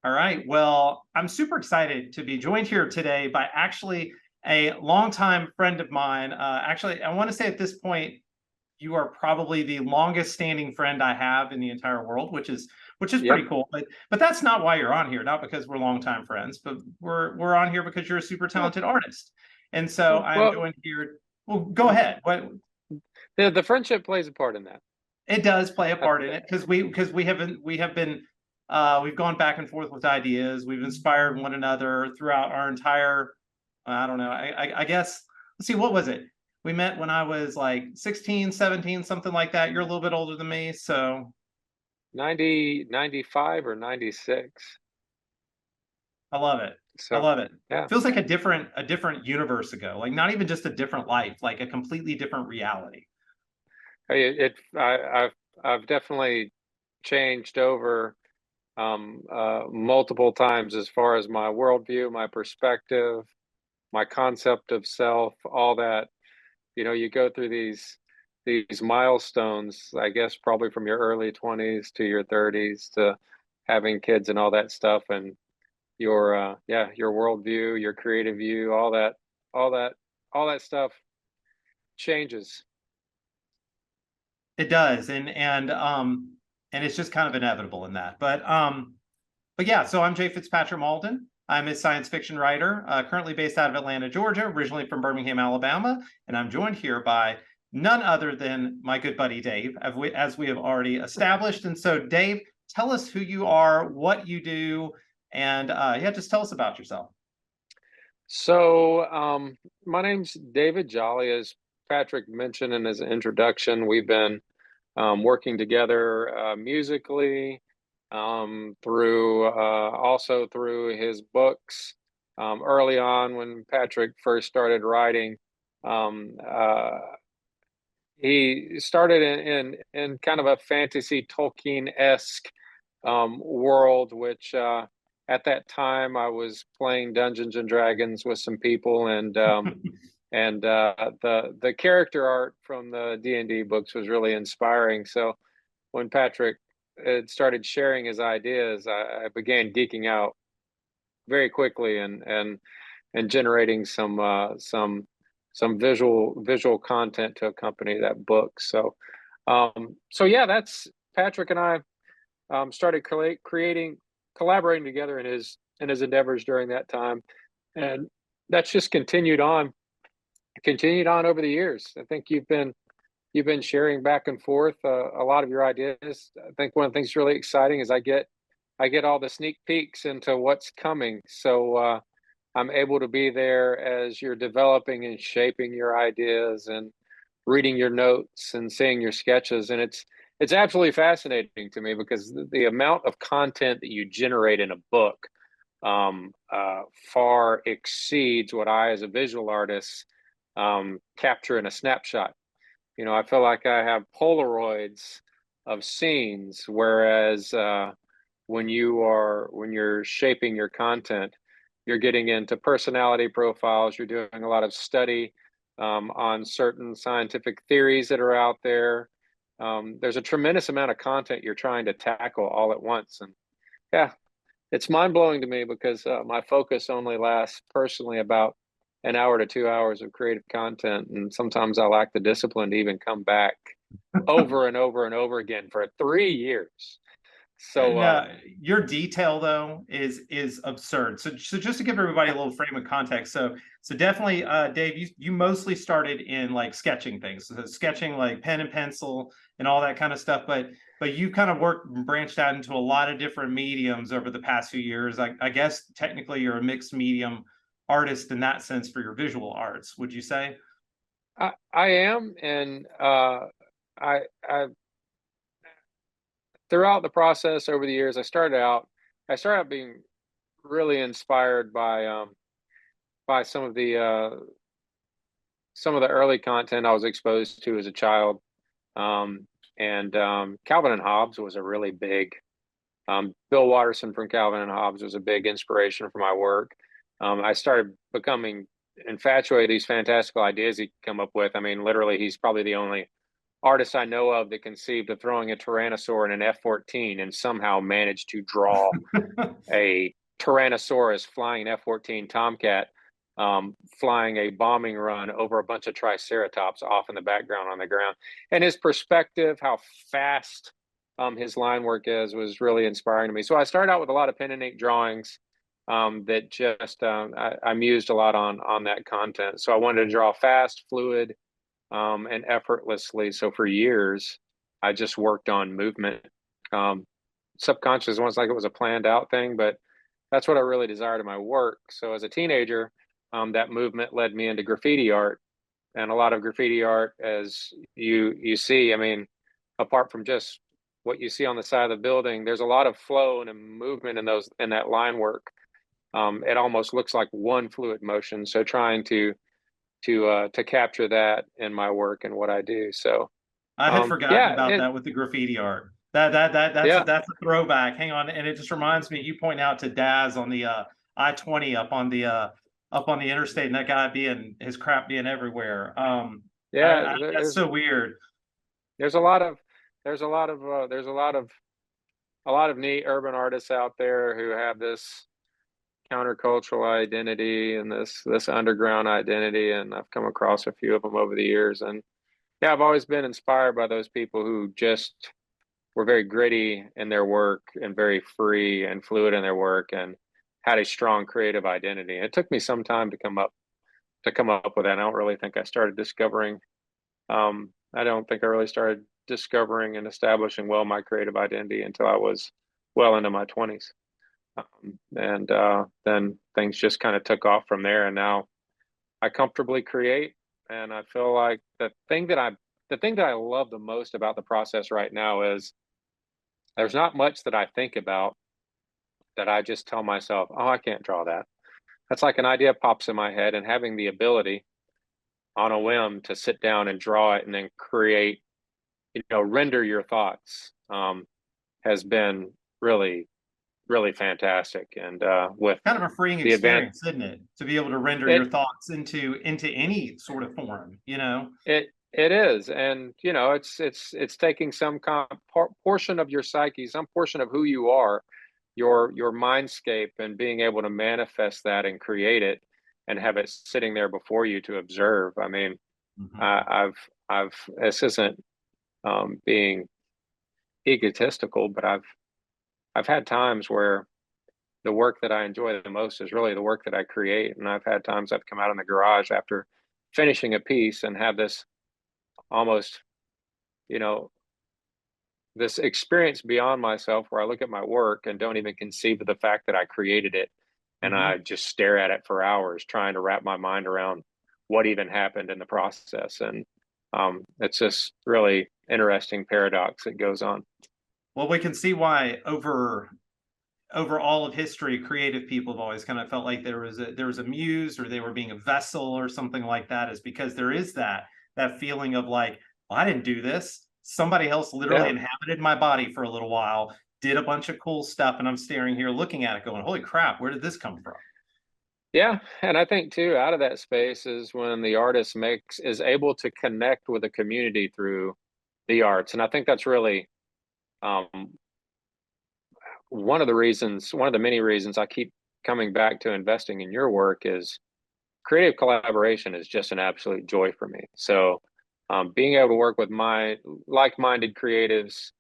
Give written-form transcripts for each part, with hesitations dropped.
All right. Well, I'm super excited to be joined here today by actually a longtime friend of mine. Actually, I want to say at this point, you are probably the longest standing friend I have in the entire world, which is Yep. pretty cool. But that's not why you're on here, not because we're longtime friends, but we're on here because you're a super Yeah. talented artist. And so I am Well, joined here. Well, go ahead. What the friendship plays a part in that. It does play a I, part in it because we've gone back and forth with ideas. We've inspired one another throughout our entire, I don't know, I guess, let's see, what was it? We met when I was like 16, 17, something like that. You're a little bit older than me, so 95 or 96. I love it. I So, love it. yeah. Feels like a different universe ago, like not even just a different life, like a completely different reality. I've definitely changed over multiple times as far as my worldview, my perspective, my concept of self, all that. You go through these milestones, I guess probably from your early 20s to your 30s to having kids and all that stuff, and your worldview, your creative view, all that all that stuff changes. It does, and it's just kind of inevitable in that. But yeah, so I'm Jay Fitzpatrick Malden. I'm a science fiction writer, currently based out of Atlanta, Georgia, originally from Birmingham, Alabama, and I'm joined here by none other than my good buddy Dave, as we have already established. And so, Dave, tell us who you are, what you do, and yeah, just tell us about yourself. So, my name's David Jolley. As Patrick mentioned in his introduction, we've been working together musically, through also through his books. Early on, when Patrick first started writing, um, uh, he started in kind of a fantasy Tolkien-esque world, which at that time I was playing Dungeons and Dragons with some people, and the character art from the D&D books was really inspiring. So when Patrick had started sharing his ideas, I began geeking out very quickly and generating some visual content to accompany that book. So yeah, that's Patrick and I started creating, collaborating together in his endeavors during that time, and that's just continued on over the years. I think you've been sharing back and forth a lot of your ideas. I think one of the things really exciting is I get all the sneak peeks into what's coming. So I'm able to be there as you're developing and shaping your ideas and reading your notes and seeing your sketches. And it's absolutely fascinating to me because the amount of content that you generate in a book far exceeds what I, as a visual artist, capture in a snapshot. I feel like I have Polaroids of scenes, whereas when you're shaping your content, you're getting into personality profiles. You're doing a lot of study on certain scientific theories that are out there. There's a tremendous amount of content you're trying to tackle all at once, and yeah, it's mind blowing to me because my focus only lasts personally about an hour to 2 hours of creative content, and sometimes I lack the discipline to even come back over and over and over again for 3 years. So, And your detail though is absurd. So just to give everybody a little frame of context, so definitely, Dave, you mostly started in like sketching things, so sketching like pen and pencil and all that kind of stuff. But you kind of worked and branched out into a lot of different mediums over the past few years. I guess technically you're a mixed medium artist in that sense for your visual arts. Would you say? I am, and I throughout the process over the years, I started out being really inspired by some of the early content I was exposed to as a child. And Calvin and Hobbes was a really big, Bill Watterson from Calvin and Hobbes was a big inspiration for my work. I started becoming infatuated with these fantastical ideas he come up with. I mean, literally, he's probably the only artists I know of that conceived of throwing a tyrannosaur in an F-14 and somehow managed to draw a Tyrannosaurus flying an F-14 Tomcat, flying a bombing run over a bunch of Triceratops off in the background on the ground. And his perspective, how fast his line work is, was really inspiring to me. So I started out with a lot of pen and ink drawings that just I mused a lot on that content. So I wanted to draw fast, fluid, and effortlessly. So for years, I just worked on movement. Um, Subconscious, almost like it was a planned out thing, but that's what I really desired in my work. So as a teenager, that movement led me into graffiti art, and a lot of graffiti art, as you see, I mean, apart from just what you see on the side of the building, there's a lot of flow and movement in that line work. It almost looks like one fluid motion. So trying to capture that in my work and what I do. So I had forgotten yeah, about that with the graffiti art. That's yeah, that's a throwback. Hang on, and it just reminds me. You point out to Daz on the I-20 up on the interstate, and that guy being his crap being everywhere. yeah. That's so weird. There's a lot of there's a lot of neat urban artists out there who have this countercultural identity and this underground identity, and I've come across a few of them over the years. And yeah, I've always been inspired by those people who just were very gritty in their work and very free and fluid in their work and had a strong creative identity. It took me some time to come up with that. I don't really think I started discovering I don't think I really started discovering and establishing well my creative identity until I was well into my 20s. And then things just kind of took off from there. And now I comfortably create. And I feel like the thing that I love the most about the process right now is there's not much that I think about that I just tell myself, oh, I can't draw that. That's like an idea pops in my head, and having the ability on a whim to sit down and draw it and then create, render your thoughts, has been really, really fantastic. And with Kind of a freeing the advance, experience, isn't it? To be able to render your it thoughts into any sort of form, you know? it is, and it's taking some portion of your psyche, some portion of who you are, your mindscape, and being able to manifest that and create it and have it sitting there before you to observe. I mean, Mhm. I've this isn't being egotistical, but I've had times where the work that I enjoy the most is really the work that I create. And I've had times I've come out in the garage after finishing a piece and have this almost, you know, this experience beyond myself where I look at my work and don't even conceive of the fact that I created it. And I Mhm. just stare at it for hours trying to wrap my mind around what even happened in the process. And it's just really interesting paradox that goes on. Well, we can see why over all of history, creative people have always kind of felt like there was a muse, or they were being a vessel or something like that, is because there is that feeling of like, well, I didn't do this. Somebody else literally Yeah. inhabited my body for a little while, did a bunch of cool stuff, and I'm staring here looking at it going, holy crap, where did this come from? Yeah, and I think too, out of that space is when the artist is able to connect with a community through the arts. And I think that's really um, one of the many reasons I keep coming back to investing in your work is creative collaboration is just an absolute joy for me. So being able to work with my like-minded creatives,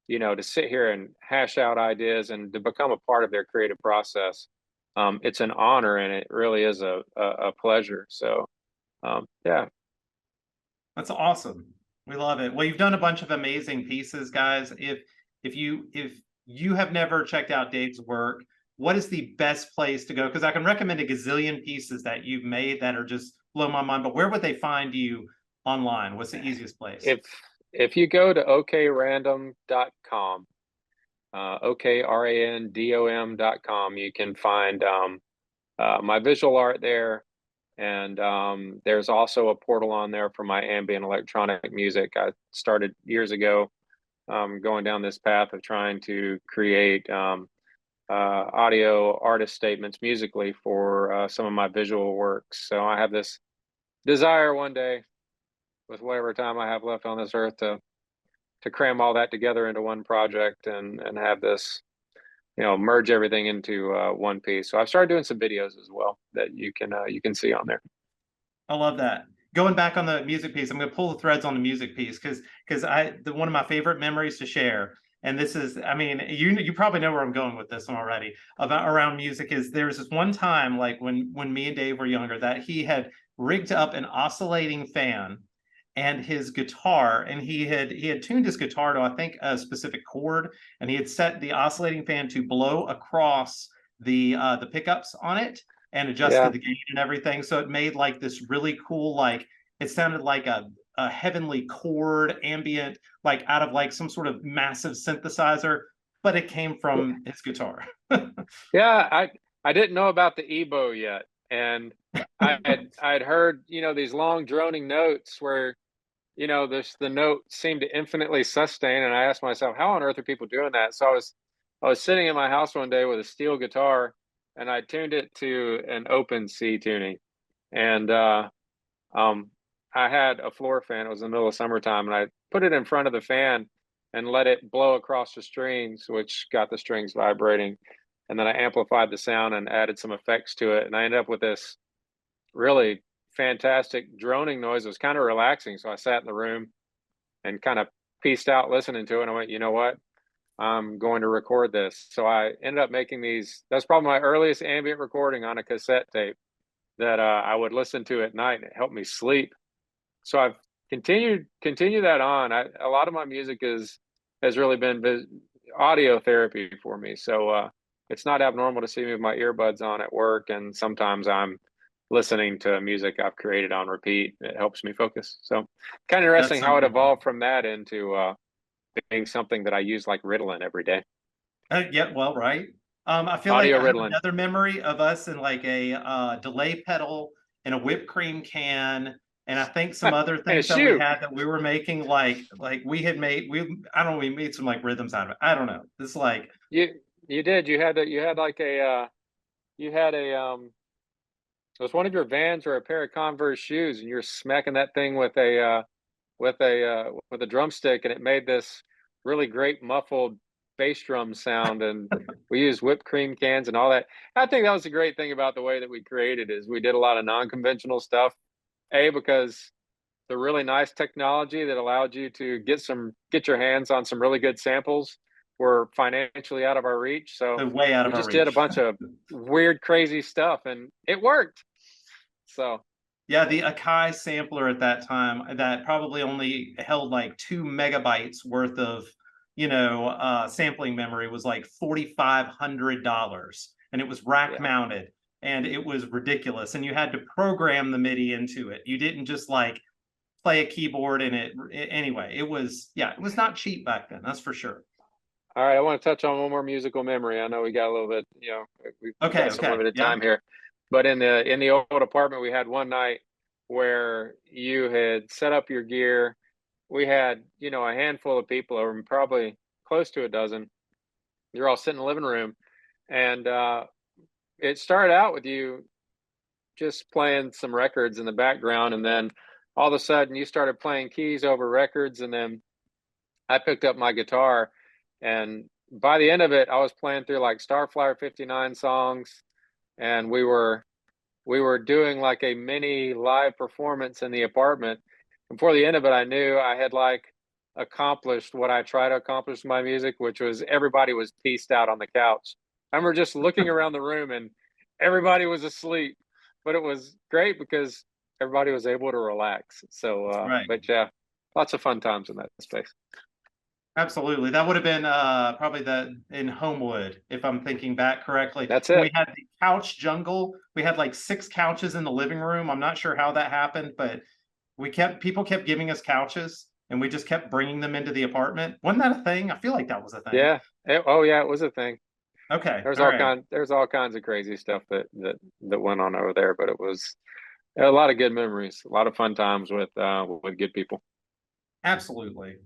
to sit here and hash out ideas and to become a part of their creative process, it's an honor, and it really is a pleasure. So yeah, That's awesome. We love it. Well, you've done a bunch of amazing pieces, guys. If you have never checked out Dave's work, what is the best place to go? Because I can recommend a gazillion pieces that you've made that are just blow my mind. But where would they find you online? What's the easiest place? if if you go to okrandom.com, okrandom.com, you can find my visual art there. And there's also a portal on there for my ambient electronic music. I started years ago going down this path of trying to create audio artist statements musically for some of my visual works. So I have this desire one day with whatever time I have left on this earth to cram all that together into one project and have this, merge everything into one piece. So I've started doing some videos as well that you can see on there. I love that. Going back on the music piece, I'm going to pull the threads on the music piece because one of my favorite memories to share, and this is, I mean, you probably know where I'm going with this one already about around music, is there was this one time like when me and Dave were younger that he had rigged up an oscillating fan and his guitar, and he had tuned his guitar to, I think, a specific chord, and he had set the oscillating fan to blow across the pickups on it and adjusted Yeah, the gain and everything. So it made like this really cool, like it sounded like a heavenly chord ambient, like out of like some sort of massive synthesizer, but it came from his guitar. yeah. I didn't know about the EBO yet, and I'd heard these long droning notes where the note seemed to infinitely sustain, and I asked myself, how on earth are people doing that? So I was sitting in my house one day with a steel guitar, and I tuned it to an open C tuning, and um, I had a floor fan. It was in the middle of summertime, and I put it in front of the fan and let it blow across the strings, which got the strings vibrating. And then I amplified the sound and added some effects to it, and I ended up with this really fantastic droning noise. It was kind of relaxing. So I sat in the room and kind of pieced out listening to it. And I went, you know what? I'm going to record this. So I ended up making these. That's probably my earliest ambient recording on a cassette tape that I would listen to at night, and it helped me sleep. So I've continue that on. A lot of my music has really been audio therapy for me. So it's not abnormal to see me with my earbuds on at work, and sometimes I'm listening to music I've created on repeat. It helps me focus. So kind of That's interesting so how it cool. evolved from that into being something that I use like Ritalin every day. Yeah, well, right. I feel like Audio I have Ritalin another memory of us in like a delay pedal and a whipped cream can, and I think some other and a things that we shoe. had that we were making like we had made I don't know, we made some like rhythms out of it. I don't know. It's like You did. You had like a you had a it was one of your Vans or a pair of Converse shoes, and you're smacking that thing with a drumstick, and it made this really great muffled bass drum sound. And we used whipped cream cans and all that. I think that was the great thing about the way that we created is we did a lot of non-conventional stuff. Because the really nice technology that allowed you to get your hands on some really good samples were financially out of our reach. So way out we of our just did a reach. bunch of weird, crazy stuff, and it worked. So Yeah, the Akai sampler at that time that probably only held like 2 megabytes worth of, sampling memory was like $4,500, and it was rack yeah, mounted, and it was ridiculous. And you had to program the MIDI into it. You didn't just like play a keyboard in it. Anyway, it was not cheap back then. That's for sure. all right. I want to touch on one more musical memory. I know we got a little bit, we've Okay, got some okay, limited yeah. time here, but in the old apartment, we had one night where you had set up your gear. We had, a handful of people over, probably close to a dozen. You're all sitting in the living room, and it started out with you just playing some records in the background, and then all of a sudden you started playing keys over records, and then I picked up my guitar, and by the end of it, I was playing through like Starflyer 59 songs, and we were doing like a mini live performance in the apartment. And before the end of it, I knew I had like accomplished what I try to accomplish in my music, which was everybody was pieced out on the couch. I remember just looking around the room and everybody was asleep, but it was great because everybody was able to relax. So, Right. but yeah, lots of fun times in that space. Absolutely. That would have been probably in Homewood, if I'm thinking back correctly. That's When we it. had the couch jungle, we had like 6 couches in the living room. I'm not sure how that happened, but people kept giving us couches and we just kept bringing them into the apartment. Wasn't that a thing? I feel like that was a thing. Yeah. Oh yeah, it was a thing. Okay. All right. There's all kinds of crazy stuff that went on over there, but it was a lot of good memories, a lot of fun times with good people. Absolutely.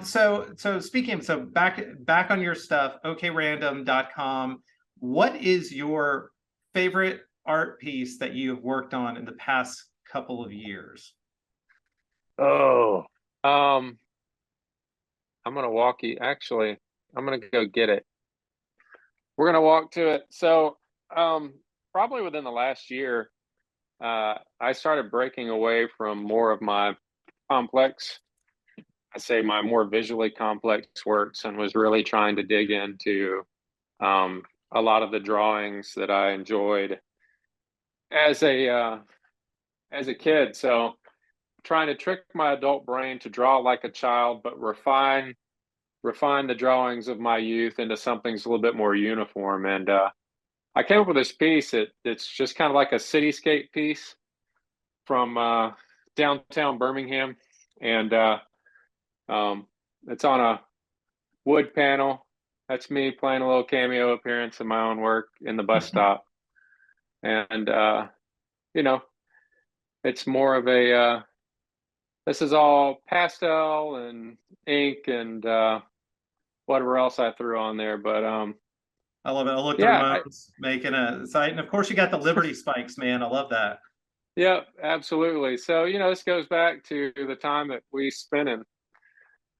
So speaking so back on your stuff, OKRandom.com, what is your favorite art piece that you have worked on in the past couple of years? Oh, um, I'm gonna walk you. Actually, I'm gonna go get it. We're gonna walk to it. So, probably within the last year, I started breaking away from more of my complex, I say my more visually complex works, and was really trying to dig into um, a lot of the drawings that I enjoyed as a kid. So, trying to trick my adult brain to draw like a child, but refine the drawings of my youth into something that's a little bit more uniform. And I came up with this piece that's just kind of like a cityscape piece from downtown Birmingham, and um, it's on a wood panel. That's me playing a little cameo appearance in my own work in the bus stop, and you know, it's more of a this is all pastel and ink and whatever else I threw on there, but I love it. I look, the yeah, Ramones making a site, and of course you got the Liberty spikes, man. I love that. yeah, absolutely. So, this goes back to the time that we spent in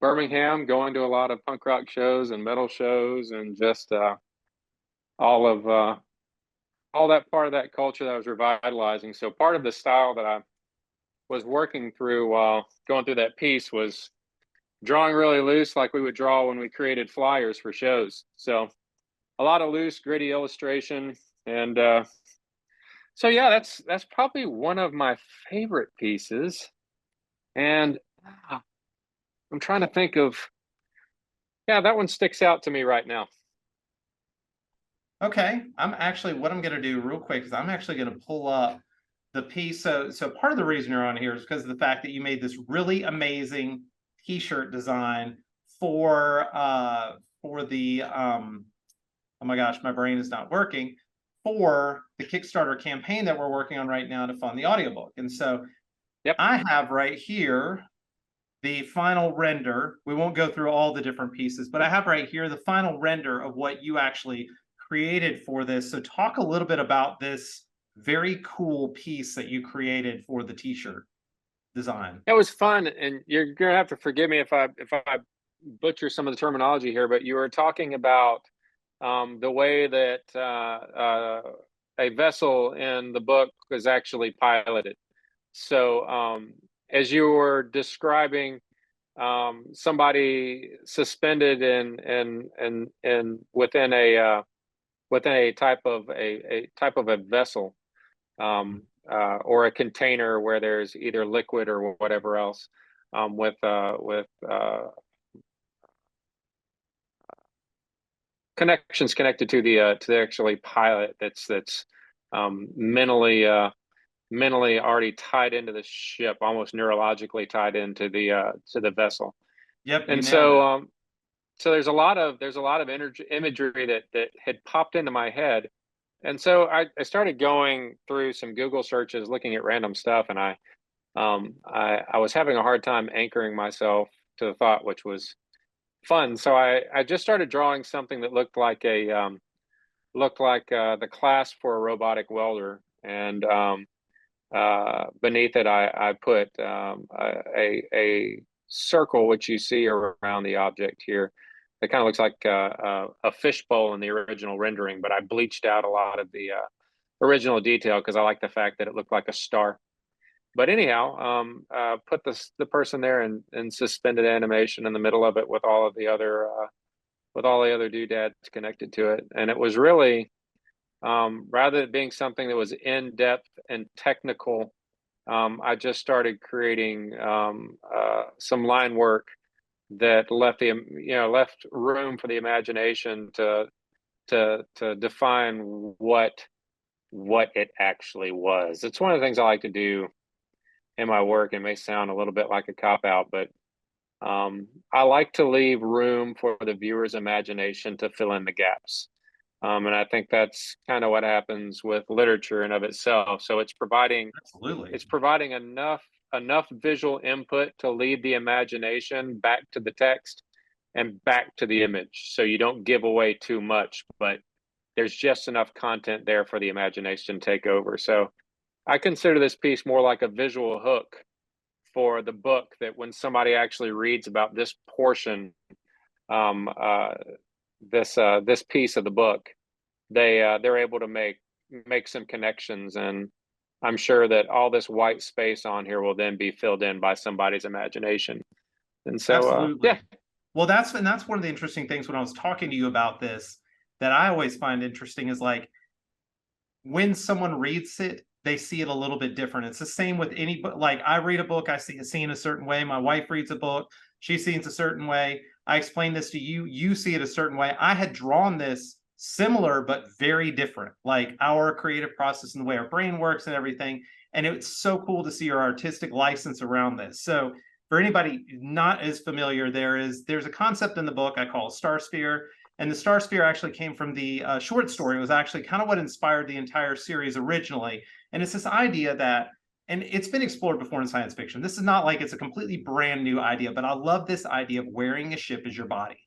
Birmingham, going to a lot of punk rock shows and metal shows, and just all of all that part of that culture that I was revitalizing. So, part of the style that I was working through while going through that piece was drawing really loose, like we would draw when we created flyers for shows. So, a lot of loose, gritty illustration, and so yeah, that's probably one of my favorite pieces. And I'm trying to think of, yeah, that one sticks out to me right now. Okay, what I'm going to do real quick is I'm actually going to pull up the piece. So part of the reason you're on here is because of the fact that you made this really amazing t-shirt design for the oh my gosh, my brain is not working, for the Kickstarter campaign that we're working on right now to fund the audiobook. And so Yep. I have right here the final render. We won't go through all the different pieces, but I have right here the final render of what you actually created for this. So talk a little bit about this very cool piece that you created for the t-shirt design. It was fun, and you're gonna have to forgive me if I butcher some of the terminology here, but you were talking about the way that a vessel in the book was actually piloted. So as you were describing somebody suspended in within a type of a type of a vessel, or a container where there's either liquid or whatever else, with connections connected to the actually pilot that's mentally already tied into the ship, almost neurologically tied into the vessel. Yep, you And nailed so it. so there's a lot of imagery that had popped into my head. And so I started going through some Google searches, looking at random stuff, and I was having a hard time anchoring myself to the thought, which was fun. So I just started drawing something that looked like the class for a robotic welder, and beneath it I put a circle, which you see around the object here. It kind of looks like a fishbowl in the original rendering, but I bleached out a lot of the original detail because I like the fact that it looked like a star. But anyhow, put the person there in suspended animation in the middle of it with all of the other doodads connected to it, and it was really, rather than being something that was in depth and technical, I just started creating some line work that left room for the imagination to define what it actually was. It's one of the things I like to do in my work. It may sound a little bit like a cop out, but I like to leave room for the viewer's imagination to fill in the gaps. And I think that's kind of what happens with literature in of itself. So Absolutely. it's providing enough visual input to lead the imagination back to the text and back to the image. So you don't give away too much, but there's just enough content there for the imagination to take over. So I consider this piece more like a visual hook for the book that when somebody actually reads about this portion, um, uh, this piece of the book, they're able to make some connections, and I'm sure that all this white space on here will then be filled in by somebody's imagination. And so, Absolutely. yeah. Well, that's one of the interesting things when I was talking to you about this that I always find interesting is like when someone reads it, they see it a little bit different. It's the same with any book. Like I read a book, I see it seen a certain way. My wife reads a book, she sees it a certain way. I explain this to you, you see it a certain way. I had drawn this similar but very different, like our creative process and the way our brain works and everything. And it's so cool to see your artistic license around this. So for anybody not as familiar, there's a concept in the book I call a star sphere. And the star sphere actually came from the short story. It was actually kind of what inspired the entire series originally. And it's this idea that, and it's been explored before in science fiction. This is not like it's a completely brand new idea, but I love this idea of wearing a ship as your body.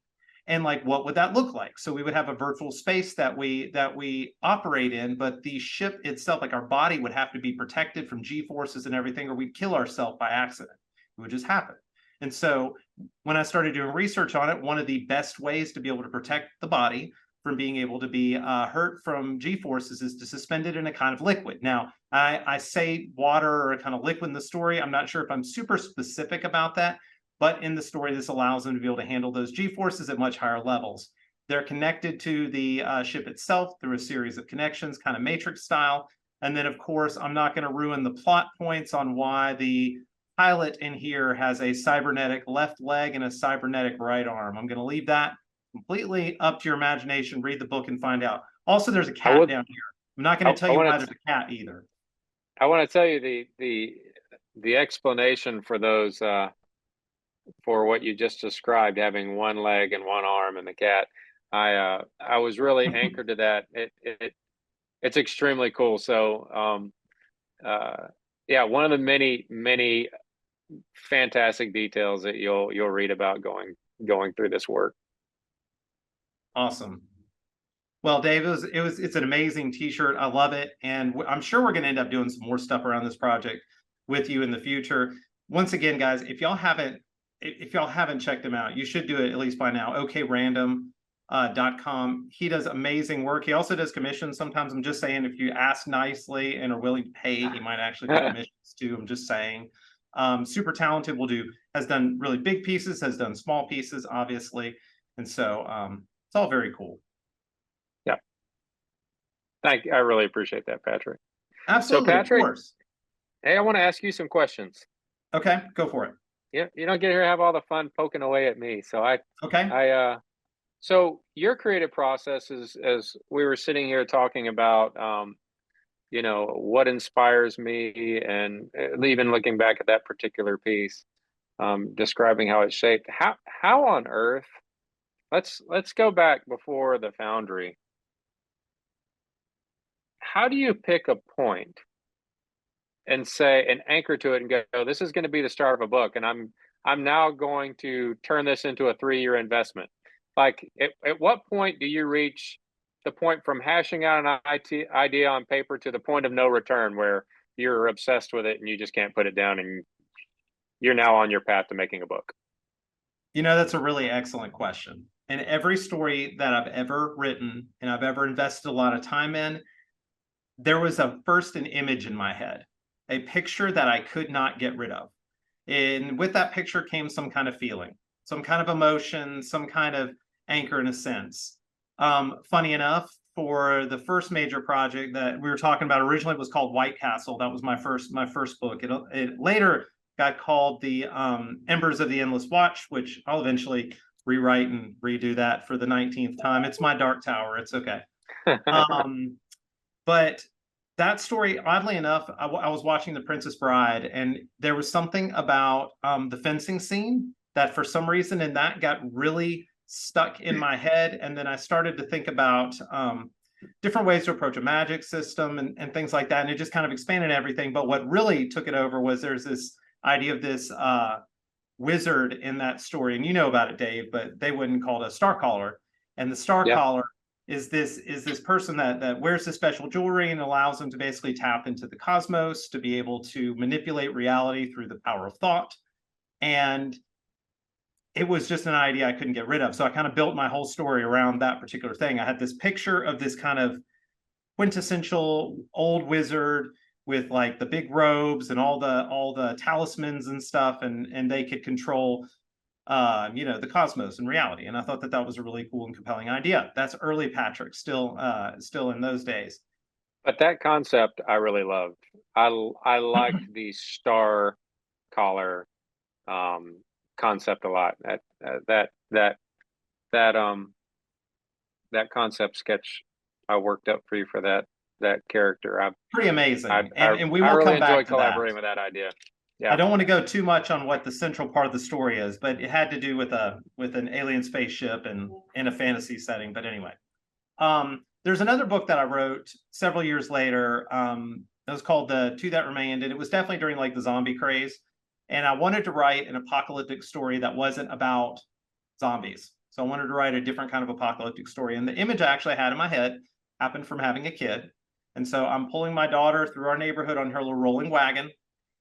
And like, what would that look like? So we would have a virtual space that we operate in, but the ship itself, like our body, would have to be protected from G forces and everything, or we'd kill ourselves by accident. It would just happen. And so when I started doing research on it, one of the best ways to be able to protect the body from being able to be hurt from G forces is to suspend it in a kind of liquid. Now, I say water or a kind of liquid in the story. I'm not sure if I'm super specific about that, but in the story, this allows them to be able to handle those G forces at much higher levels. They're connected to the ship itself through a series of connections, kind of matrix style. And then, of course, I'm not going to ruin the plot points on why the pilot in here has a cybernetic left leg and a cybernetic right arm. I'm going to leave that completely up to your imagination. Read the book and find out. Also, there's a cat down here. I'm not going to tell you why there's a cat either. I want to tell you the explanation for those for what you just described, having one leg and one arm and the cat. I was really anchored to that. It's extremely cool. So yeah, one of the many fantastic details that you'll read about going through this work. Awesome. Well, Dave, it's an amazing t-shirt. I love it. And I'm sure we're going to end up doing some more stuff around this project with you in the future. Once again, guys, if y'all haven't checked him out, you should do it at least by now. OKRandom.com. He does amazing work. He also does commissions. Sometimes I'm just saying, if you ask nicely and are willing to pay, he might actually do commissions too. I'm just saying. Super talented. Has done really big pieces, has done small pieces, obviously. And so it's all very cool. Yeah. Thank you. I really appreciate that, Patrick. Absolutely. So, Patrick, of course. Hey, I want to ask you some questions. Okay, go for it. Yeah, you don't get here to have all the fun poking away at me. So so your creative process is, as we were sitting here talking about, what inspires me, and even looking back at that particular piece, describing how it's shaped. How on earth? Let's go back before the Foundry. How do you pick a point and say and anchor to it and go, this is going to be the start of a book, and I'm now going to turn this into a 3-year investment? Like, at what point do you reach the point from hashing out an idea on paper to the point of no return, where you're obsessed with it and you just can't put it down, and you're now on your path to making a book? That's a really excellent question. And every story that I've ever written and I've ever invested a lot of time in, there was first an image in my head, a picture that I could not get rid of. And with that picture came some kind of feeling, some kind of emotion, some kind of anchor in a sense. Funny enough, for the first major project that we were talking about originally, was called White Castle. That was my first book. It later got called the Embers of the Endless Watch, which I'll eventually rewrite and redo that for the 19th time. It's my Dark Tower. It's okay. But that story, oddly enough, I was watching The Princess Bride, and there was something about the fencing scene that for some reason in that got really stuck in my head. And then I started to think about different ways to approach a magic system and things like that. And it just kind of expanded everything. But what really took it over was there's this idea of this wizard in that story. And you know about it, Dave, but they wouldn't call it a Starcaller. And the Starcaller is this person that wears the special jewelry and allows them to basically tap into the cosmos, to be able to manipulate reality through the power of thought. And it was just an idea I couldn't get rid of. So I kind of built my whole story around that particular thing. I had this picture of this kind of quintessential old wizard with like the big robes and all the talismans and stuff, and they could control the cosmos and reality. And I thought that was a really cool and compelling idea. That's early Patrick, still in those days. But that concept I really loved. I liked the star collar concept a lot. That concept sketch I worked up for you for that character. Pretty amazing. And we I will really come back enjoy to collaborating that. with that idea. I Yeah. don't want to go too much on what the central part of the story is, but it had to do with an alien spaceship and in a fantasy setting. But anyway, there's another book that I wrote several years later. It was called The Two That Remained, and it was definitely during like the zombie craze. And I wanted to write an apocalyptic story that wasn't about zombies. So I wanted to write a different kind of apocalyptic story. And the image I actually had in my head happened from having a kid. And so I'm pulling my daughter through our neighborhood on her little rolling wagon,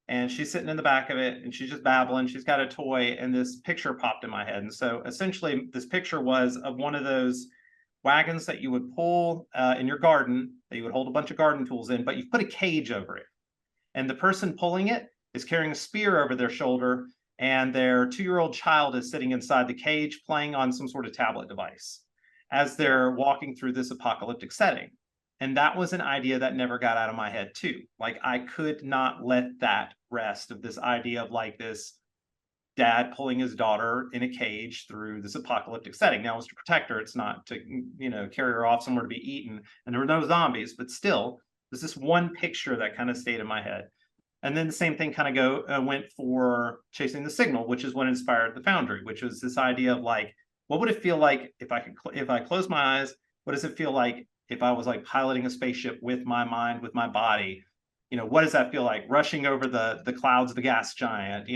and she's sitting in the back of it and she's just babbling. She's got a toy, and this picture popped in my head. And so essentially this picture was of one of those wagons that you would pull in your garden, that you would hold a bunch of garden tools in, but you put a cage over it. And the person pulling it is carrying a spear over their shoulder, and their 2-year-old child is sitting inside the cage playing on some sort of tablet device as they're walking through this apocalyptic setting. And that was an idea that never got out of my head too. Like, I could not let that rest, of this idea of like this dad pulling his daughter in a cage through this apocalyptic setting. Now, it's to protect her. It's not to, carry her off somewhere to be eaten. And there were no zombies, but still, there's this one picture that kind of stayed in my head. And then the same thing kind of went for Chasing the Signal, which is what inspired the Foundry, which was this idea of like, what would it feel like if I close my eyes? What does it feel like if I was like piloting a spaceship with my mind, with my body? What does that feel like? Rushing over the clouds of the gas giant,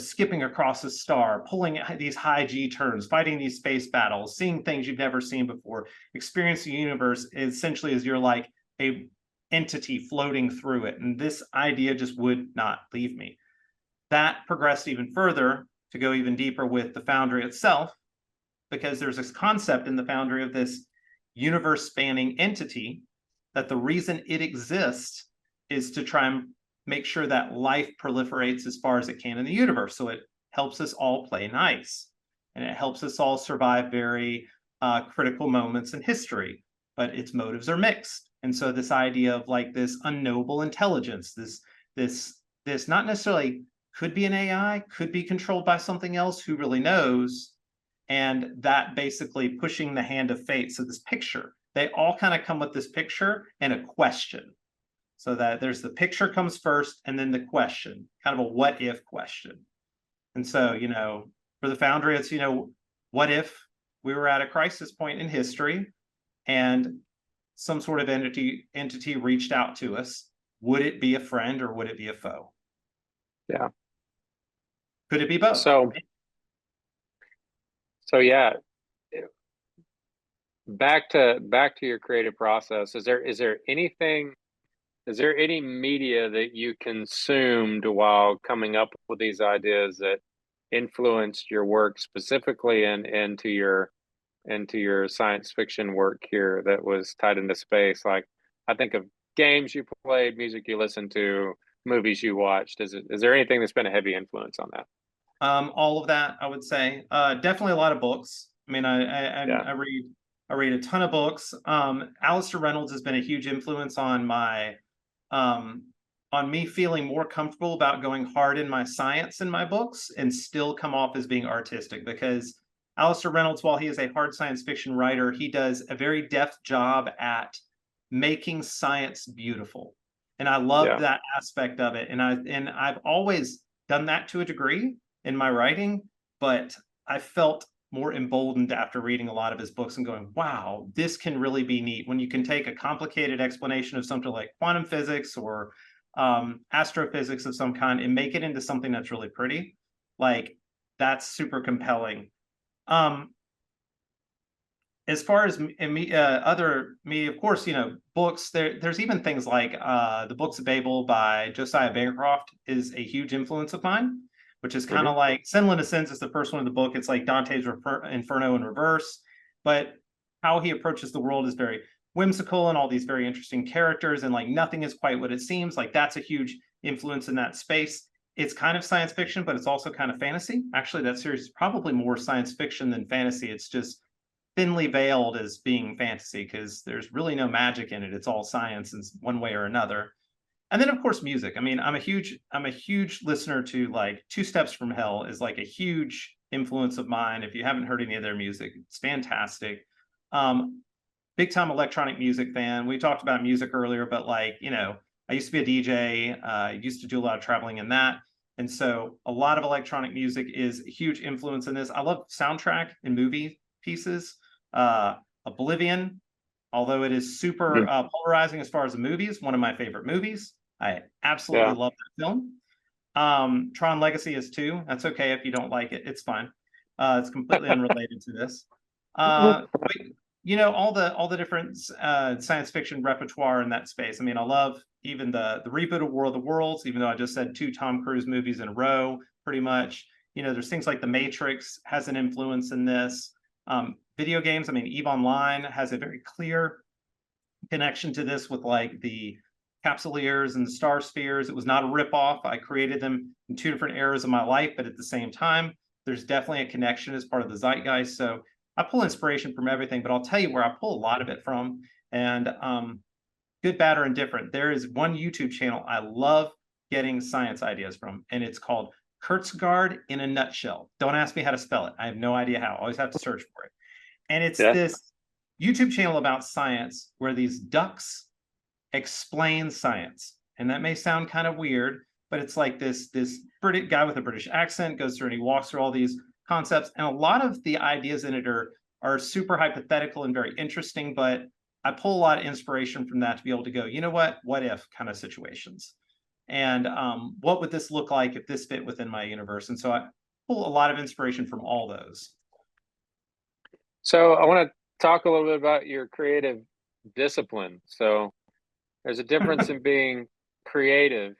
skipping across a star, pulling these high G turns, fighting these space battles, seeing things you've never seen before, experiencing the universe essentially as you're like a entity floating through it. And this idea just would not leave me. That progressed even further to go even deeper with the Foundry itself, because there's this concept in the Foundry of this universe spanning entity, that the reason it exists is to try and make sure that life proliferates as far as it can in the universe. So it helps us all play nice, and it helps us all survive very critical moments in history, but its motives are mixed. And so this idea of like this unknowable intelligence, this not necessarily could be an AI, could be controlled by something else, who really knows, and that basically pushing the hand of fate. So this picture, they all kind of come with this picture and a question. So that there's the picture comes first, and then the question, kind of a what if question. And so, for the Foundry, it's, what if we were at a crisis point in history and some sort of entity reached out to us? Would it be a friend or would it be a foe? Yeah. Could it be both? So yeah, back to your creative process. Is there any media that you consumed while coming up with these ideas that influenced your work specifically and into your science fiction work here, that was tied into space? Like, I think of games you played, music you listened to, movies you watched. Is there anything that's been a heavy influence on that? All of that, I would say. Definitely a lot of books. I mean, Yeah. I read a ton of books. Alistair Reynolds has been a huge influence on me feeling more comfortable about going hard in my science in my books and still come off as being artistic, because Alistair Reynolds, while he is a hard science fiction writer, he does a very deft job at making science beautiful. And I love that aspect of it. And I've always done that to a degree in my writing, but I felt more emboldened after reading a lot of his books and going, wow, this can really be neat when you can take a complicated explanation of something like quantum physics or astrophysics of some kind and make it into something that's really pretty. Like, that's super compelling. as far as other media, of course, books. There's even things like the Books of Babel by Josiah Bancroft is a huge influence of mine, which is kind Hmm. of like Sin, in a sense, is the first one of the book. It's like Dante's Inferno in reverse, but how he approaches the world is very whimsical and all these very interesting characters, and like nothing is quite what it seems. Like that's a huge influence in that space. It's kind of science fiction, but it's also kind of fantasy. Actually, that series is probably more science fiction than fantasy. It's just thinly veiled as being fantasy because there's really no magic in it. It's all science in one way or another. And then of course music. I mean, I'm a huge listener to like Two Steps from Hell is like a huge influence of mine. If you haven't heard any of their music, it's fantastic. Um, Big time electronic music fan. We talked about music earlier, but like, I used to be a DJ. I used to do a lot of traveling in that. And so a lot of electronic music is a huge influence in this. I love soundtrack and movie pieces. Uh, Oblivion, although it is super polarizing as far as the movies, one of my favorite movies. I absolutely Yeah. love that film. Tron Legacy is too. That's okay if you don't like it. It's fine. It's completely unrelated to this. But all the different science fiction repertoire in that space. I mean, I love even the reboot of War of the Worlds, even though I just said 2 Tom Cruise movies in a row, pretty much. There's things like The Matrix has an influence in this. Video games. I mean, EVE Online has a very clear connection to this with like the capsuleers and the star spheres. It was not a ripoff. I created them in 2 different eras of my life, but at the same time, there's definitely a connection as part of the zeitgeist. So I pull inspiration from everything, but I'll tell you where I pull a lot of it from. And good, bad, or indifferent, there is one YouTube channel I love getting science ideas from, and it's called Kurtzgard in a Nutshell. Don't ask me how to spell it. I have no idea how. I always have to search for it. And it's Yeah. this YouTube channel about science where these ducks explain science. And that may sound kind of weird, but it's like this British guy with a British accent goes through and he walks through all these concepts. And a lot of the ideas in it are super hypothetical and very interesting, but I pull a lot of inspiration from that to be able to go, what if kind of situations. And what would this look like if this fit within my universe? And so I pull a lot of inspiration from all those. So I want to talk a little bit about your creative discipline. So there's a difference in being creative,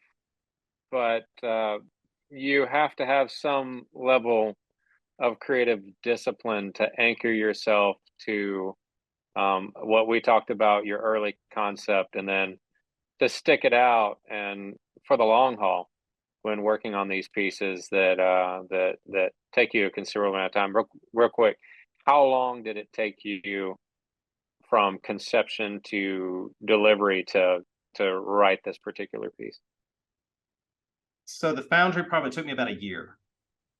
but you have to have some level of creative discipline to anchor yourself to what we talked about, your early concept, and then to stick it out and for the long haul when working on these pieces that take you a considerable amount of time. Real quick, how long did it take you from conception to delivery to write this particular piece? So the Foundry probably took me about a year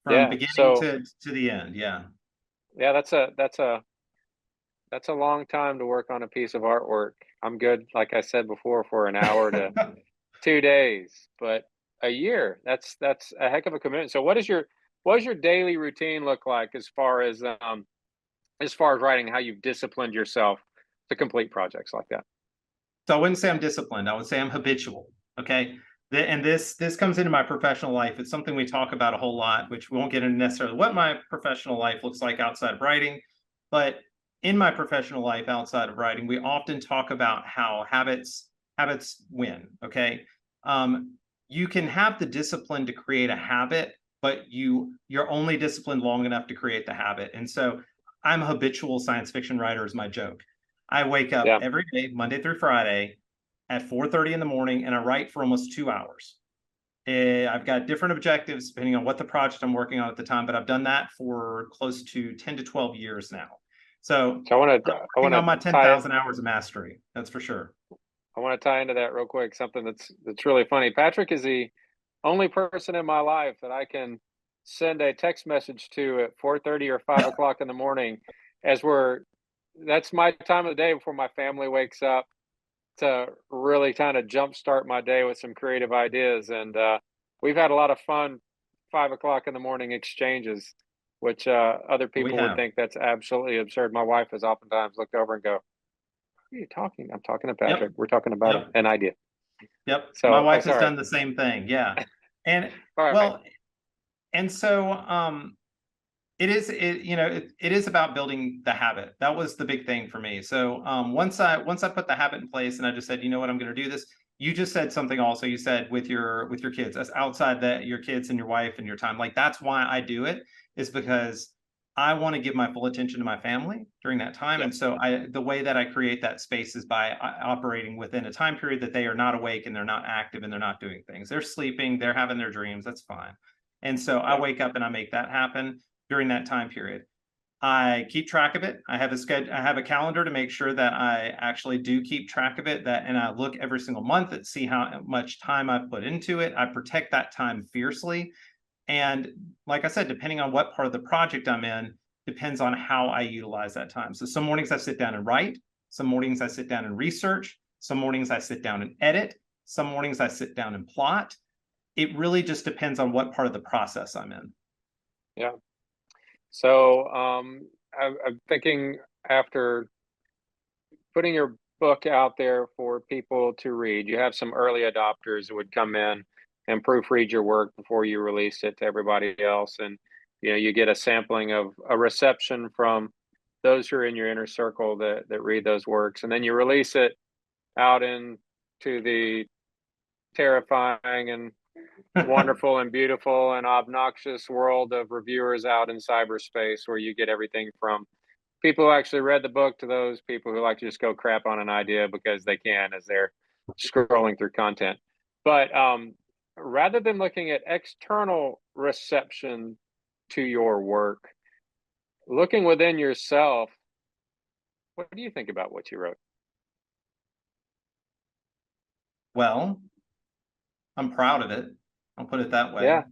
from Yeah. beginning So to the end. Yeah. yeah, that's a long time to work on a piece of artwork. I'm good, like I said before, for an hour to 2 days, but a year, that's a heck of a commitment. So what does your daily routine look like as far as writing, how you've disciplined yourself to complete projects like that? So I wouldn't say I'm disciplined. I would say I'm habitual. Okay. And this comes into my professional life. It's something we talk about a whole lot, which we won't get into necessarily what my professional life looks like outside of writing. But in my professional life outside of writing, we often talk about how habits win. Okay. You can have the discipline to create a habit, but you're only disciplined long enough to create the habit. And so I'm a habitual science fiction writer is my joke. I wake up Yeah. every day, Monday through Friday, at 4:30 in the morning, and I write for almost 2 hours. I've got different objectives depending on what the project I'm working on at the time, but I've done that for close to 10 to 12 years now. So So I'm I want working on to my tie 10,000 hours of mastery. That's for sure. I want to tie into that real quick. Something that's really funny. Patrick is the only person in my life that I can send a text message to at 4:30 or 5 o'clock in the morning, as we're that's my time of the day before my family wakes up to really kind of jumpstart my day with some creative ideas. And we've had a lot of fun 5 o'clock in the morning exchanges, which other We people would have. think that's absolutely absurd. My wife has oftentimes looked over and go, "Who are you talking?" I'm talking to Yep. Patrick. We're talking about Yep. an idea. Yep. My So, wife has sorry. done the same thing. Yeah. And All right. well, and so it is about building the habit. That was the big thing for me. So once I put the habit in place, and I just said, you know what, I'm going to do this. You just said something also. You said with your kids, that's outside that your kids and your wife and your time. Like that's why I do it, is because I want to give my full attention to my family during that time. Yep. And so the way that I create that space is by operating within a time period that they are not awake and they're not active and they're not doing things. They're sleeping, they're having their dreams. That's fine. And so I Yep. wake up and I make that happen during that time period. I keep track of it. I have a schedule. I have a calendar to make sure that I actually do keep track of it. And I look every single month and see how much time I've put into it. I protect that time fiercely. And like I said, depending on what part of the project I'm in, depends on how I utilize that time. So some mornings I sit down and write. Some mornings I sit down and research. Some mornings I sit down and edit. Some mornings I sit down and plot. It really just depends on what part of the process I'm in. Yeah. So I'm thinking, after putting your book out there for people to read, you have some early adopters who would come in and proofread your work before you release it to everybody else. And, you get a sampling of a reception from those who are in your inner circle that read those works. And then you release it out into the terrifying and wonderful and beautiful and obnoxious world of reviewers out in cyberspace, where you get everything from people who actually read the book to those people who like to just go crap on an idea because they can, as they're scrolling through content. But rather than looking at external reception to your work, looking within yourself, what do you think about what you wrote? Well, I'm proud of it. I'll put it that way. Yeah.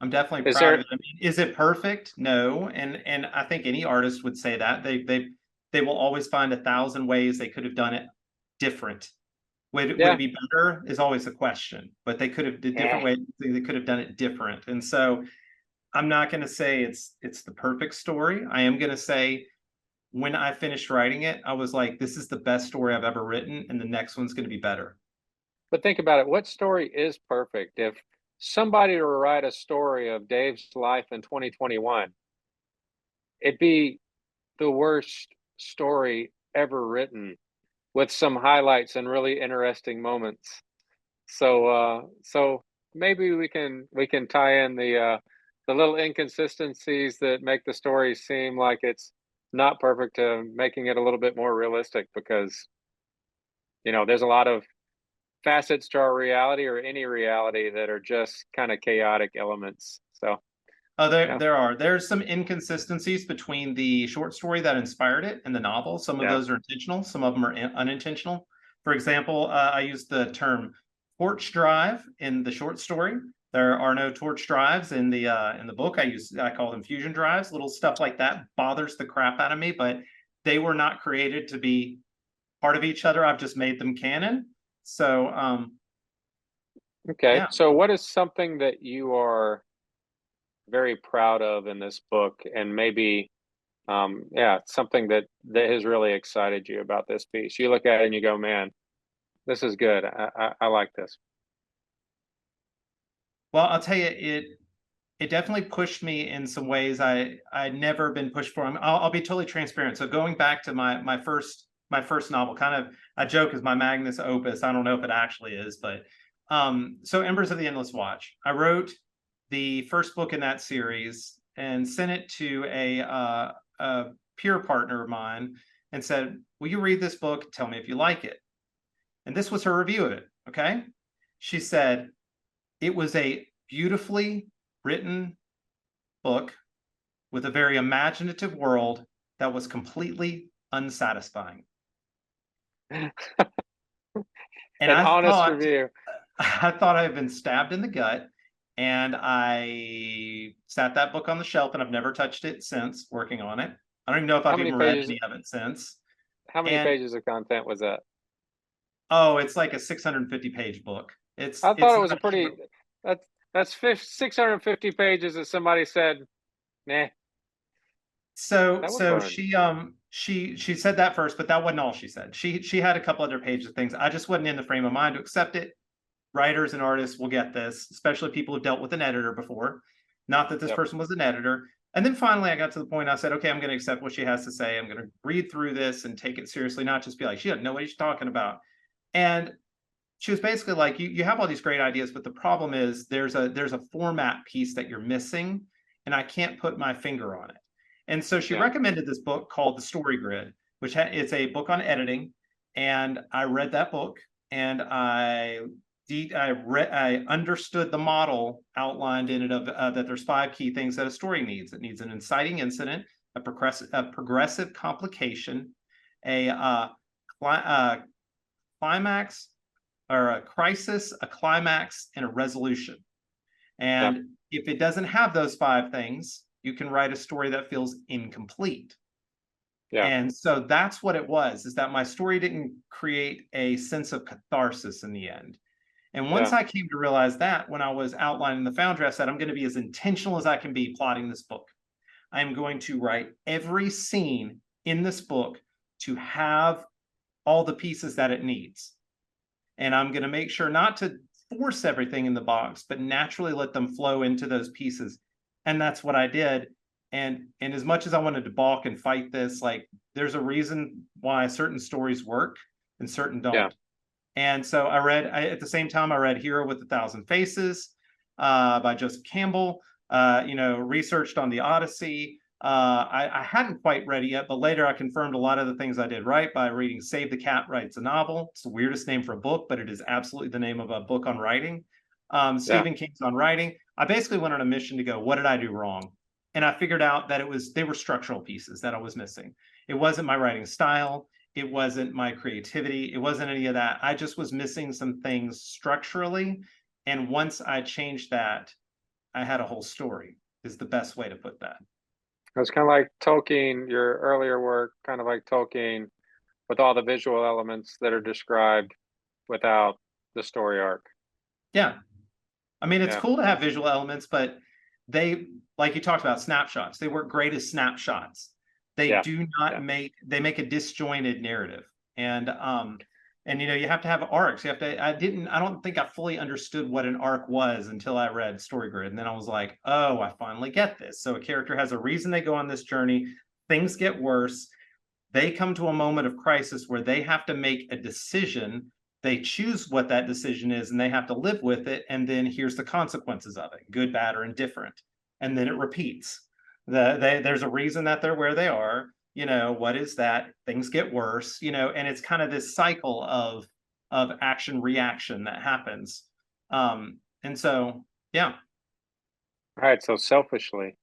I'm definitely Is proud of there, it. I mean, is it perfect? No. And I think any artist would say that. They will always find 1,000 ways they could have done it different. Would it yeah, be better is always a question, but they could have did eh, different ways. They could have done it different. And so I'm not going to say it's the perfect story. I am going to say when I finished writing it, I was like, this is the best story I've ever written, and the next one's going to be better. but think about it. What story is perfect? If somebody were to write a story of Dave's life in 2021, it'd be the worst story ever written, with some highlights and really interesting moments. So maybe we can tie in the little inconsistencies that make the story seem like it's not perfect, to making it a little bit more realistic, because there's a lot of facets to our reality, or any reality, that are just kind of chaotic elements. So Oh, yeah, there's some inconsistencies between the short story that inspired it and the novel. Some of yeah, those are intentional, some of them are unintentional. For example, I used the term torch drive in the short story. There are no torch drives in the book. I call them fusion drives. Little stuff like that bothers the crap out of me, but they were not created to be part of each other. I've just made them canon. So okay. yeah. So what is something that you are very proud of in this book, and maybe yeah, something that has really excited you about this piece? You look at it and you go, man, this is good. I like this. Well, I'll tell you, it definitely pushed me in some ways I'd never been pushed for. I'll be totally transparent. So going back to my first novel, kind of I joke is my magnus opus. I don't know if it actually is, but so Embers of the Endless Watch. I wrote the first book in that series and sent it to a peer partner of mine and said, "Will you read this book? Tell me if you like it." And this was her review of it. Okay, she said it was a beautifully written book with a very imaginative world that was completely unsatisfying. And An honest review. I thought I had been stabbed in the gut, and I sat that book on the shelf and I've never touched it since working on it. I don't even know if How I've many even read pages? any of it since. How many And pages of content was that? oh, it's like a 650 page book. I It's thought it was not a a short. pretty. That's 650 pages that somebody said, nah, So that would burn. she said that first, but that wasn't all she said. She had a couple other pages of things. I just wasn't in the frame of mind to accept it. Writers and artists will get this, especially people who've dealt with an editor before. Not that this Yep. person was an editor. And then finally I got to the point I said, okay, I'm going to accept what she has to say. I'm going to read through this and take it seriously, not just be like, she doesn't know what she's talking about. And she was basically like, you have all these great ideas, but the problem is there's a format piece that you're missing, and I can't put my finger on it. And so she Yeah. recommended this book called The Story Grid, which it's a book on editing. And I read that book, and I understood the model outlined in it of that there's 5 key things that a story needs. It needs an inciting incident, a progressive complication, a climax, or a crisis, a climax, and a resolution. Yeah. And if it doesn't have those 5 things, you can write a story that feels incomplete. Yeah. And so that's what it was, is that my story didn't create a sense of catharsis in the end. And once Yeah. I came to realize that, when I was outlining the Foundry, I said, I'm going to be as intentional as I can be plotting this book. I'm going to write every scene in this book to have all the pieces that it needs. And I'm going to make sure not to force everything in the box, but naturally let them flow into those pieces. And that's what I did. And as much as I wanted to balk and fight this, like, there's a reason why certain stories work and certain don't. Yeah. And so at the same time, I read Hero with a Thousand Faces by Joseph Campbell, researched on the Odyssey. I hadn't quite read it yet, but later I confirmed a lot of the things I did right by reading Save the Cat Writes a Novel. It's the weirdest name for a book, but it is absolutely the name of a book on writing. Yeah. Stephen King's On Writing. I basically went on a mission to go, what did I do wrong? And I figured out that they were structural pieces that I was missing. It wasn't my writing style. It wasn't my creativity. It wasn't any of that. I just was missing some things structurally. And once I changed that, I had a whole story, is the best way to put that. It's kind of like Tolkien, your earlier work, kind of like Tolkien with all the visual elements that are described without the story arc. Yeah. I mean, it's Yeah. cool to have visual elements, but they, like you talked about, snapshots, they work great as snapshots. They Yeah. do not Yeah. they make a disjointed narrative. And you have to have arcs. You have to, I don't think I fully understood what an arc was until I read Story Grid. And then I was like, oh, I finally get this. So a character has a reason they go on this journey, things get worse, they come to a moment of crisis where they have to make a decision. They choose what that decision is and they have to live with it. And then here's the consequences of it, good, bad, or indifferent. And then it repeats. There's a reason that they're where they are. What is that? Things get worse, and it's kind of this cycle of action reaction that happens. And so, yeah. All right. So selfishly,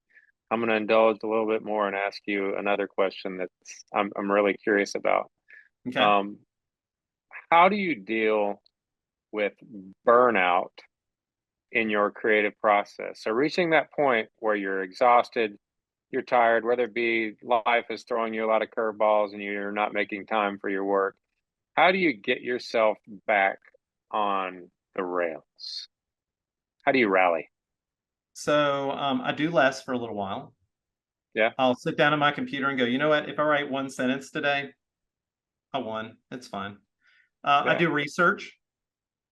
I'm going to indulge a little bit more and ask you another question that's I'm really curious about. Okay. Um, how do you deal with burnout in your creative process? So reaching that point where you're exhausted, you're tired, whether it be life is throwing you a lot of curveballs and you're not making time for your work. How do you get yourself back on the rails? How do you rally? So I do less for a little while. Yeah. I'll sit down at my computer and go, you know what? If I write one sentence today, I won. It's fine. I Yeah. do research.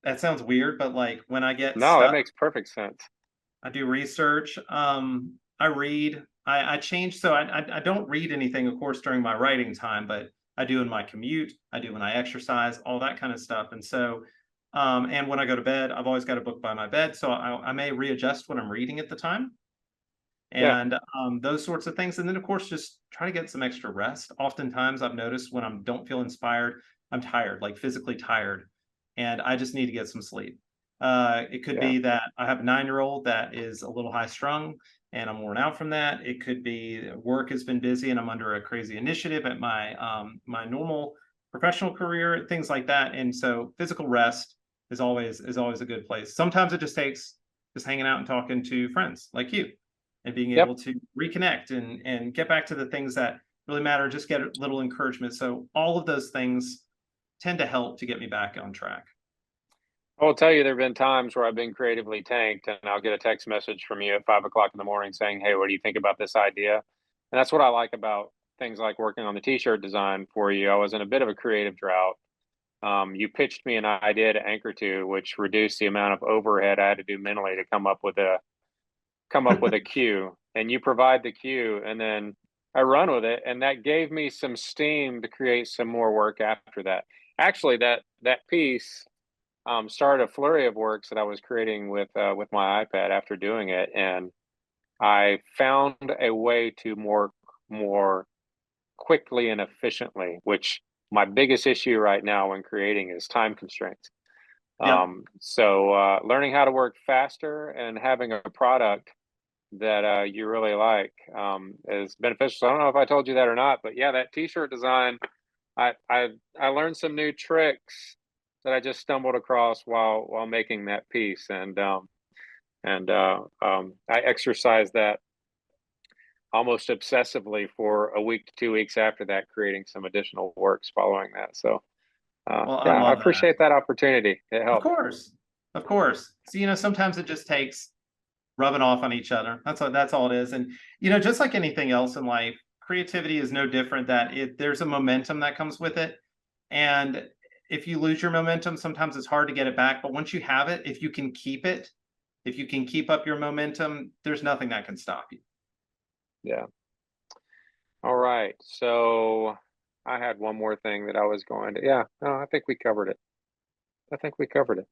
That sounds weird, but like when I get No, that stuck, makes perfect sense. I do research. I read. I change. So I don't read anything, of course, during my writing time, but I do in my commute. I do when I exercise, all that kind of stuff. And so, and when I go to bed, I've always got a book by my bed, so I may readjust what I'm reading at the time, Yeah. and those sorts of things. And then, of course, just try to get some extra rest. Oftentimes, I've noticed when I don't feel inspired, I'm tired, like physically tired, and I just need to get some sleep. It could Yeah. be that I have a 9-year-old that is a little high strung and I'm worn out from that. It could be work has been busy and I'm under a crazy initiative at my normal professional career, things like that. And so physical rest is always a good place. Sometimes it just takes just hanging out and talking to friends like you and being Yep. able to reconnect and get back to the things that really matter, just get a little encouragement. So all of those things tend to help to get me back on track. I will tell you, there have been times where I've been creatively tanked, and I'll get a text message from you at 5 o'clock in the morning saying, "Hey, what do you think about this idea?" And that's what I like about things like working on the T-shirt design for you. I was in a bit of a creative drought. You pitched me an idea to anchor to, which reduced the amount of overhead I had to do mentally to come up with a come up with a cue, and you provide the cue, and then I run with it, and that gave me some steam to create some more work after that. Actually, that piece started a flurry of works that I was creating with my iPad after doing it, and I found a way to more quickly and efficiently, which my biggest issue right now when creating is time constraints. Yep. So learning how to work faster and having a product that you really like is beneficial. So I don't know if I told you that or not, but yeah, that t-shirt design, I learned some new tricks that I just stumbled across while making that piece, and I exercised that almost obsessively for a week to 2 weeks after that, creating some additional works following that. So Well, I yeah, I love that. appreciate that opportunity. It Of helped. course. Of course. So, sometimes it just takes rubbing off on each other. That's all it is. And, just like anything else in life, creativity is no different. There's a momentum that comes with it. And if you lose your momentum, sometimes it's hard to get it back. But once you have it, if you can keep it, if you can keep up your momentum, there's nothing that can stop you. Yeah. All right. So I had one more thing that I was going to, yeah, no, I think we covered it. I think we covered it.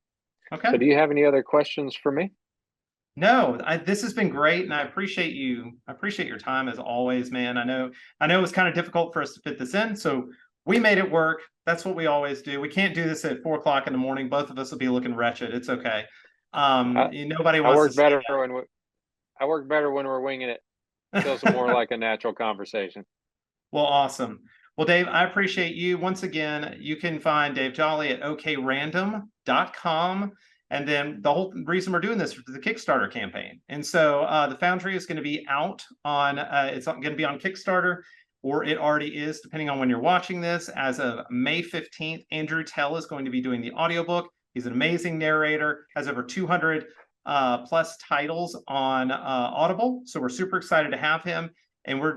Okay. So do you have any other questions for me? No, this has been great, and I appreciate you. I appreciate your time as always, man. I know it was kind of difficult for us to fit this in, so we made it work. That's what we always do. We can't do this at 4 o'clock in the morning. Both of us will be looking wretched. It's okay. Nobody I wants to work see better when we're winging it. Feels more that. like a natural conversation. Well, awesome. Well, Dave, I appreciate you. Once again, you can find Dave Jolley at OKRandom.com. And then the whole reason we're doing this is the Kickstarter campaign. And so the Foundry is going to be out on, it's going to be on Kickstarter, or it already is, depending on when you're watching this. As of May 15th, Andrew Tell is going to be doing the audiobook. He's an amazing narrator, has over 200 plus titles on Audible. So we're super excited to have him. And we're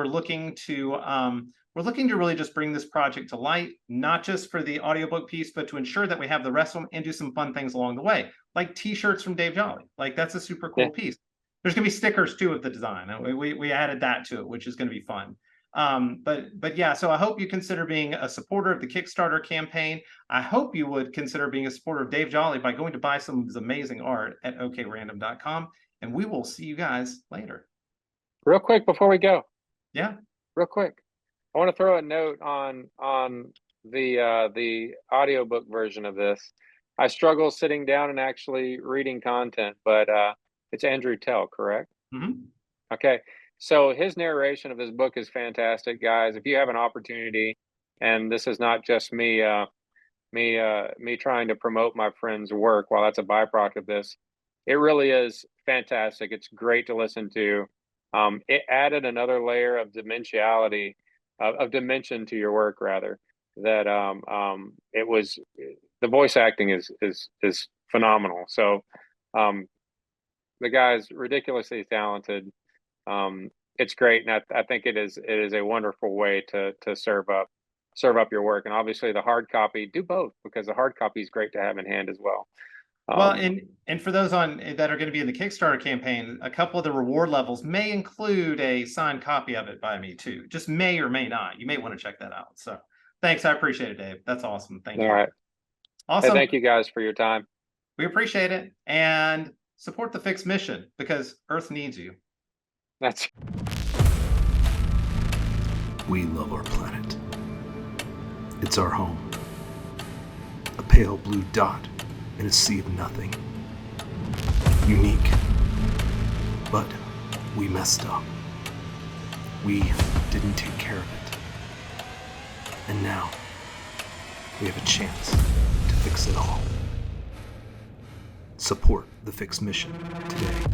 looking to really just bring this project to light, not just for the audiobook piece, but to ensure that we have the rest of them and do some fun things along the way, like t-shirts from Dave Jolley. Like, that's a super cool piece. There's gonna be stickers too of the design. We added that to it, which is gonna be fun. But yeah, so I hope you consider being a supporter of the Kickstarter campaign. I hope you would consider being a supporter of Dave Jolley by going to buy some of his amazing art at OKRandom.com, and we will see you guys later. Real quick before we go. Yeah. Real quick. I want to throw a note on the audiobook version of this. I struggle sitting down and actually reading content, but it's Andrew Tell, correct? Mm-hmm. Okay. So his narration of this book is fantastic, guys. If you have an opportunity, and this is not just me trying to promote my friend's work, while that's a byproduct of this, it really is fantastic. It's great to listen to. It added another layer of dimensionality, of dimension to your work, rather. That it was, the voice acting is phenomenal. So the guy's ridiculously talented. It's great, and I think it is a wonderful way to serve up your work. And obviously, the hard copy, do both, because the hard copy is great to have in hand as well. Well, and for those that are going to be in the Kickstarter campaign, a couple of the reward levels may include a signed copy of it by me too. Just may or may not. You may want to check that out. So thanks. I appreciate it, Dave. That's awesome. Thank you. All right. Awesome. Hey, thank you guys for your time. We appreciate it. And support the Fix mission, because Earth needs you. We love our planet. It's our home. A pale blue dot in a sea of nothing. Unique. But we messed up. We didn't take care of it. And now, we have a chance to fix it all. Support the Fix mission today.